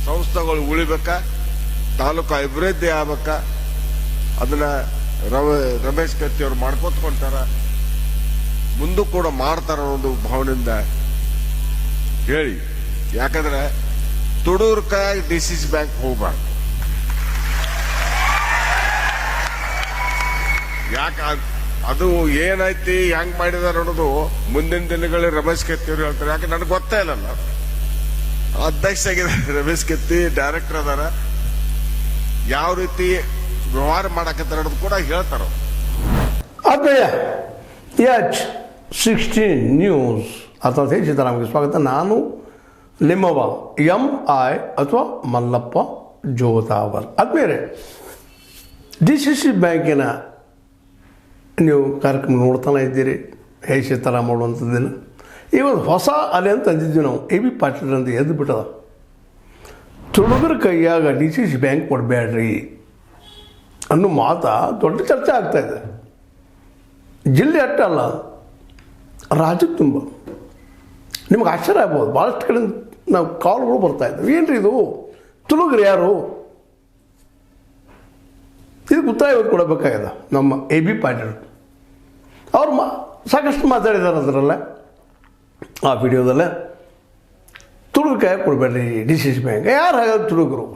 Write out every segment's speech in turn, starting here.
ಸಂಸ್ಥೆಗಳು ಉಳಿಬೇಕಾ, ತಾಲೂಕು ಅಭಿವೃದ್ಧಿ ಆಗ್ಬೇಕಾ, ಅದನ್ನ ರಮೇಶ್ ಕತ್ತಿ ಅವರು ಮಾಡ್ಕೊತ್ಕೊಂತಾರ, ಮುಂದೂ ಕೂಡ ಮಾಡ್ತಾರ ಅನ್ನೋದು ಭಾವನೆಯಿಂದ ಹೇಳಿ. ಯಾಕಂದ್ರೆ ತುಡೂರ್ ಕೈಯಾಗ ಡಿಸಿಸಿ ಬ್ಯಾಂಕ್ ಹೋಗ್ಬಾರ್ದು. ಯಾಕ ಅದು ಏನೈತಿ ಹೆಂಗ್ ಮಾಡಿದಾರ ಅನ್ನೋದು ಮುಂದಿನ ದಿನಗಳಲ್ಲಿ ರಮೇಶ್ ಕತ್ತಿ ಅವರು ಹೇಳ್ತಾರೆ. ಯಾಕೆ ನನಗೆ ಗೊತ್ತೇ ಇಲ್ಲಲ್ಲ. ಅಧ್ಯಕ್ಷ ಆಗಿದ್ದಾರೆ ರಮೇಶ್ ಕತ್ತಿ, ಡೈರೆಕ್ಟರ್ ಅದಾರ, ಯಾವ ರೀತಿ ವ್ಯವಹಾರ ಮಾಡಕತ್ತಾರ ಅನ್ನೋದು ಕೂಡ ಹೇಳ್ತಾರ. ಆತ್ಮೀಯ H16 ನ್ಯೂಸ್ ಅರ್ಥಾತ್ ಸಿದ್ದರಾಮಯ್ಯ ಸ್ವಾಗತ. ನಾನು ನಿಮ್ಮವ MI ಅಥವಾ ಮಲ್ಲಪ್ಪ ಜೋತಾವರ್. ಆದ್ಮೇಲೆ DCC ಬ್ಯಾಂಕಿನ ನೀವು ಕಾರ್ಯಕ್ರಮ ನೋಡ್ತಾನೆ ಇದ್ದೀರಿ. ಹೇಗೆ ಥರ ಮಾಡುವಂಥದ್ದಿಲ್ಲ. ಇವತ್ತು ಹೊಸ ಅಲೆ ಅಂತ ಅಂದಿದ್ವಿ ನಾವು. AB ಪಾಟೀಲ್ ಅಂತ ಎದ್ದು ಬಿಟ್ಟದ. ತುಳುಗರ ಕೈಯಾಗ DCC ಬ್ಯಾಂಕ್ ಕೊಡಬೇಡ್ರಿ ಅನ್ನೋ ಮಾತು ದೊಡ್ಡ ಚರ್ಚೆ ಆಗ್ತಾಯಿದೆ. ಜಿಲ್ಲೆ ಅಷ್ಟಲ್ಲ, ರಾಜ್ಯಕ್ಕೆ ತುಂಬ. ನಿಮ್ಗೆ ಆಶ್ಚರ್ಯ ಆಗ್ಬೋದು. ಭಾಳಷ್ಟು ಕಡೆ ನಾವು ಕಾಲ್ಗಳು ಬರ್ತಾಯಿದ್ವಿ, ಏನು ರೀ ಇದು ತುಳುಗರು ಯಾರು, ಇದು ಗೊತ್ತಾಗಿ ಕೊಡಬೇಕಾಗಿದೆ. ನಮ್ಮ AB ಪಾಟೀಲ್ ಅವ್ರು ಸಾಕಷ್ಟು ಮಾತಾಡಿದ್ದಾರೆ ಅದರಲ್ಲ, ಆ ವಿಡಿಯೋದಲ್ಲೇ. ತುಳುಗರು ಕೈ ಕೊಡಬೇಡ್ರಿ DCC ಬ್ಯಾಂಕ್. ಯಾರು ಹಾಗಾದ್ರೆ ತುಳುಗರು?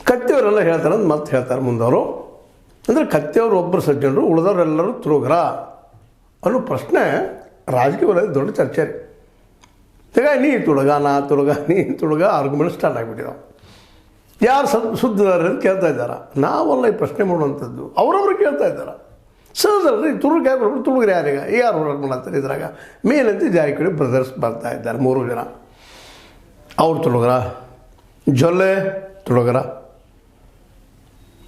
ಕತ್ತಿಯವರೆಲ್ಲ ಹೇಳ್ತಾರೆ ಅಂತ ಮತ್ತೆ ಹೇಳ್ತಾರೆ ಮುಂದವರು. ಅಂದರೆ ಕತ್ತಿಯವರು ಒಬ್ಬರು ಸಜ್ಜನರು, ಉಳಿದವರೆಲ್ಲರೂ ತುಳುಗರ ಅನ್ನೋ ಪ್ರಶ್ನೆ ರಾಜಕೀಯ ವಲಯದ ದೊಡ್ಡ ಚರ್ಚೆ ರೀ. ಈಗ ನೀ ತುಳುಗ, ನಾ ತುಳುಗ, ನೀ ತುಳುಗ ಆರ್ಗ್ಯುಮೆಂಟ್ ಸ್ಟಾರ್ಟ್ ಆಗಿಬಿಟ್ಟಿದ್ದಾವೆ. ಯಾರು ಸುದ್ದಿದಾರೆ ಅಂತ ಕೇಳ್ತಾ ಇದ್ದಾರೆ. ನಾವೆಲ್ಲ ಈ ಪ್ರಶ್ನೆ ಮಾಡುವಂಥದ್ದು ಅವರವರು ಕೇಳ್ತಾ ಇದ್ದಾರೆ. ಸಹಜಲ್ರಿ, ತುಳುಗ ಯಾಕೆ ತುಳುಗರು ಯಾರೀಗ ಯಾರು ಹೋರಾಟ ಮಾಡತ್ತಾರೆ ಇದ್ರಾಗ? ಮೇಲಂತ ಜಾರಕಿಹೊಳಿ ಬ್ರದರ್ಸ್ ಬರ್ತಾ ಇದ್ದಾರೆ 3 ಜನ. ಅವ್ರು ತುಳುಗರ, ಜೊಲ್ಲೆ ತುಳುಗರ,